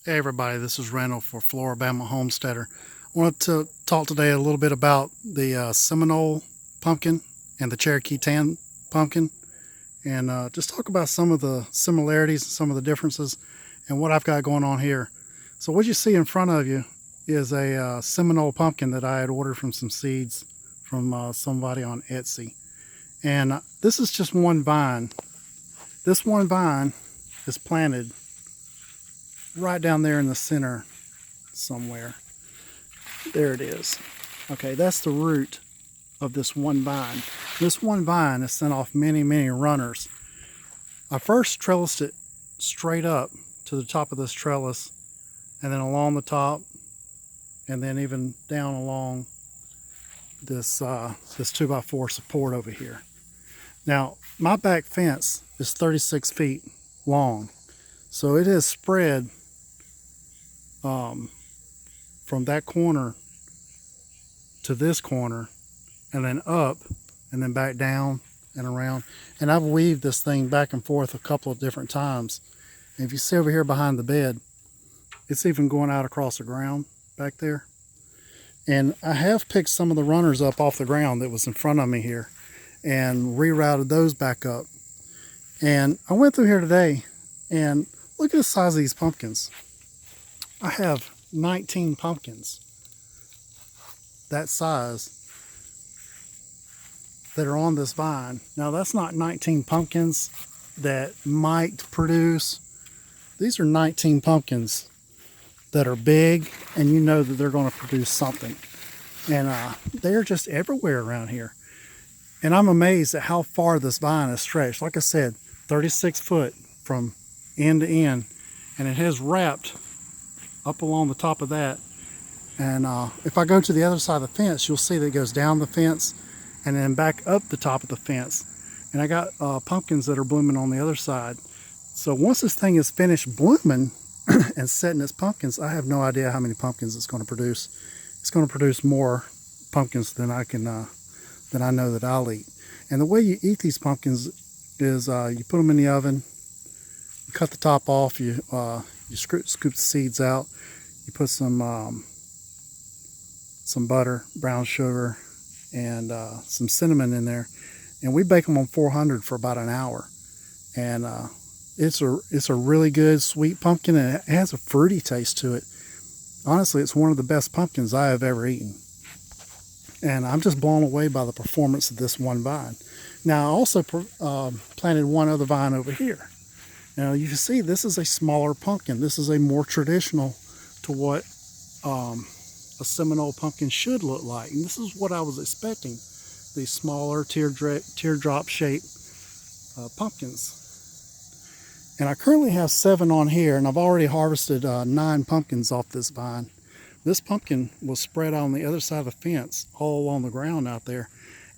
Hey everybody, this is Randall for Floribama Homesteader. I wanted to talk today a little bit about the Seminole pumpkin and the Cherokee Tan pumpkin, and just talk about some of the similarities and some of the differences and what I've got going on here. So what you see in front of you is a Seminole pumpkin that I had ordered from some seeds from somebody on Etsy. And this is just one vine. This one vine is planted right down there in the center somewhere. There it is. Okay, that's the root of this one vine. This one vine has sent off many, many runners. I first trellised it straight up to the top of this trellis, and then along the top, and then even down along this 2x4 support over here. Now, my back fence is 36 feet long, so it has spread from that corner to this corner, and then up, and then back down and around. And I've weaved this thing back and forth a couple of different times. And if you see over here behind the bed, it's even going out across the ground back there. And I have picked some of the runners up off the ground that was in front of me here and rerouted those back up. And I went through here today, and look at the size of these pumpkins. I have 19 pumpkins that size that are on this vine. Now that's not 19 pumpkins that might produce. These are 19 pumpkins that are big, and you know that they're going to produce something. And they're just everywhere around here. And I'm amazed at how far this vine is stretched. Like I said, 36 foot from end to end, and it has wrapped up along the top of that. And if I go to the other side of the fence, you'll see that it goes down the fence and then back up the top of the fence. And I got pumpkins that are blooming on the other side. So once this thing is finished blooming and setting its pumpkins, I have no idea how many pumpkins it's going to produce. It's going to produce more pumpkins than I know that I'll eat. And the way you eat these pumpkins is you put them in the oven, you cut the top off, you scoop the seeds out, you put some butter, brown sugar, and some cinnamon in there, and we bake them on 400 for about an hour. And it's a really good sweet pumpkin, and it has a fruity taste to it. Honestly, it's one of the best pumpkins I have ever eaten. And I'm just blown away by the performance of this one vine. Now I also planted one other vine over here. Now you can see this is a smaller pumpkin. This is a more traditional to what a Seminole pumpkin should look like. And this is what I was expecting, these smaller teardrop shaped pumpkins. And I currently have 7 on here, and I've already harvested 9 pumpkins off this vine. This pumpkin was spread out on the other side of the fence, all along the ground out there.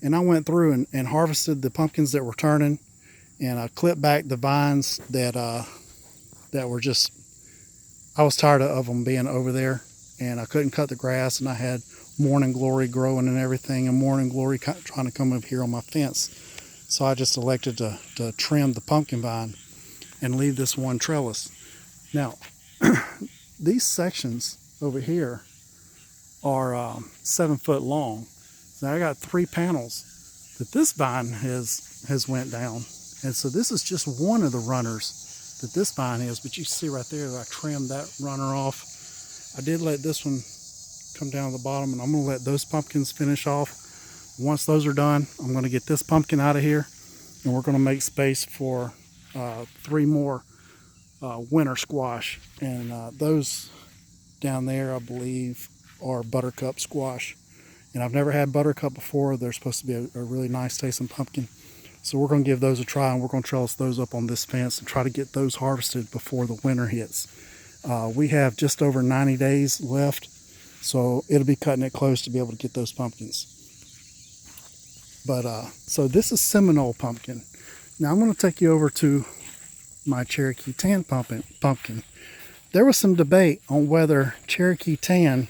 And I went through and harvested the pumpkins that were turning, and I clipped back the vines that were just, I was tired of them being over there, and I couldn't cut the grass, and I had morning glory growing and everything, and morning glory trying to come over here on my fence. So I just elected to trim the pumpkin vine and leave this one trellis. Now, these sections over here are 7 foot long. So I got 3 panels that this vine has went down. And so this is just one of the runners that this vine is, but you see right there that I trimmed that runner off. I did let this one come down to the bottom, and I'm going to let those pumpkins finish off. Once those are done, I'm going to get this pumpkin out of here, and we're going to make space for 3 more winter squash. And those down there, I believe, are buttercup squash. And I've never had buttercup before. They're supposed to be a really nice tasting pumpkin. So we're going to give those a try, and we're going to trellis those up on this fence and try to get those harvested before the winter hits. We have just over 90 days left, so it'll be cutting it close to be able to get those pumpkins. But so this is Seminole pumpkin. Now I'm going to take you over to my Cherokee Tan pumpkin. There was some debate on whether Cherokee Tan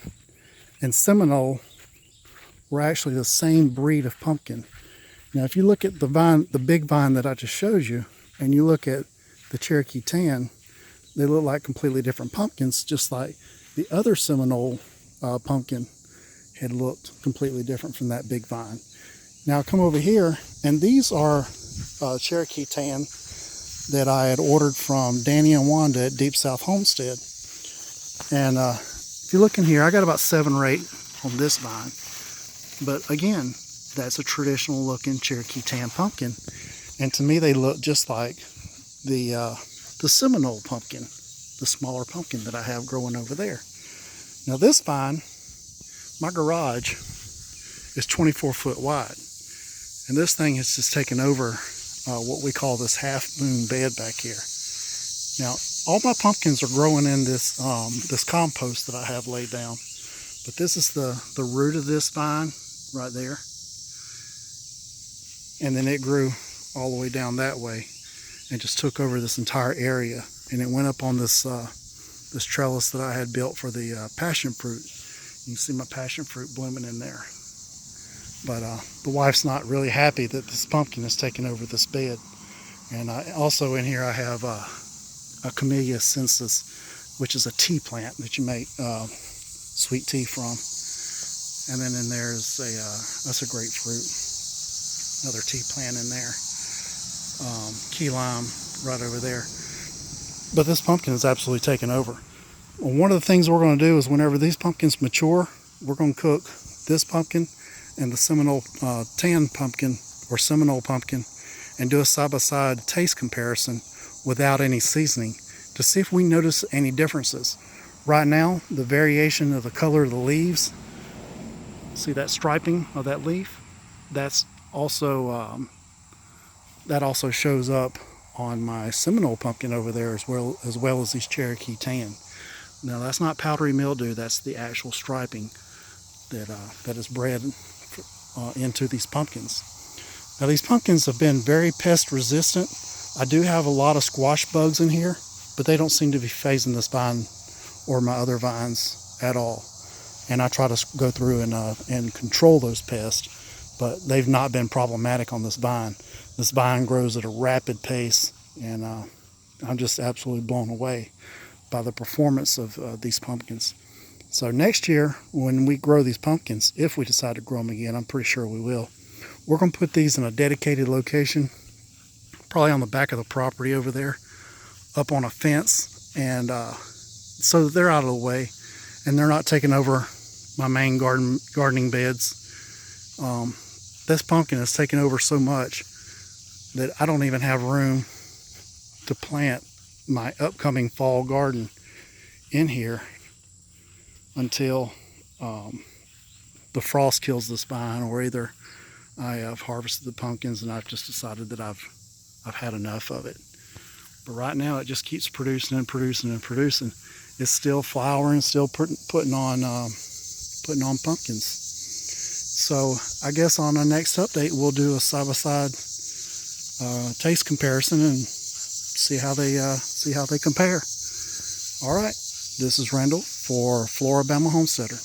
and Seminole were actually the same breed of pumpkin. Now, if you look at the vine, the big vine that I just showed you, and you look at the Cherokee Tan, they look like completely different pumpkins, just like the other Seminole pumpkin had looked completely different from that big vine. Now come over here, and these are Cherokee Tan that I had ordered from Danny and Wanda at Deep South Homestead. And if you look in here, I got about 7 or 8 on this vine. But again, that's a traditional looking Cherokee Tan pumpkin. And to me, they look just like the Seminole pumpkin, the smaller pumpkin that I have growing over there. Now this vine, my garage is 24 foot wide. And this thing has just taken over what we call this half moon bed back here. Now, all my pumpkins are growing in this this compost that I have laid down. But this is the root of this vine right there. And then it grew all the way down that way and just took over this entire area. And it went up on this this trellis that I had built for the passion fruit. You can see my passion fruit blooming in there. But the wife's not really happy that this pumpkin has taken over this bed. And also in here I have a Camellia sinensis, which is a tea plant that you make sweet tea from. And then in there is that's a grapefruit, another tea plant in there. Key lime right over there. But this pumpkin is absolutely taken over. Well, one of the things we're going to do is whenever these pumpkins mature, we're going to cook this pumpkin and the Seminole Tan pumpkin or Seminole pumpkin and do a side-by-side taste comparison without any seasoning to see if we notice any differences. Right now, the variation of the color of the leaves, see that striping of that leaf? That's also that also shows up on my Seminole pumpkin over there as well as these Cherokee Tan. Now that's not powdery mildew, that's the actual striping that is bred into these pumpkins. Now these pumpkins have been very pest resistant. I do have a lot of squash bugs in here, but they don't seem to be phasing this vine or my other vines at all. And I try to go through and control those pests, but they've not been problematic on this vine. This vine grows at a rapid pace, and I'm just absolutely blown away by the performance of these pumpkins. So next year, when we grow these pumpkins, if we decide to grow them again, I'm pretty sure we will, we're going to put these in a dedicated location, probably on the back of the property over there, up on a fence, and so that they're out of the way, and they're not taking over my main gardening beds. This pumpkin has taken over so much that I don't even have room to plant my upcoming fall garden in here until the frost kills this vine, or either I have harvested the pumpkins and I've just decided that I've had enough of it. But right now it just keeps producing and producing and producing. It's still flowering, still putting on pumpkins. So I guess on our next update we'll do a side-by-side taste comparison and see how they compare. All right, this is Randall for Floribama Homesteader.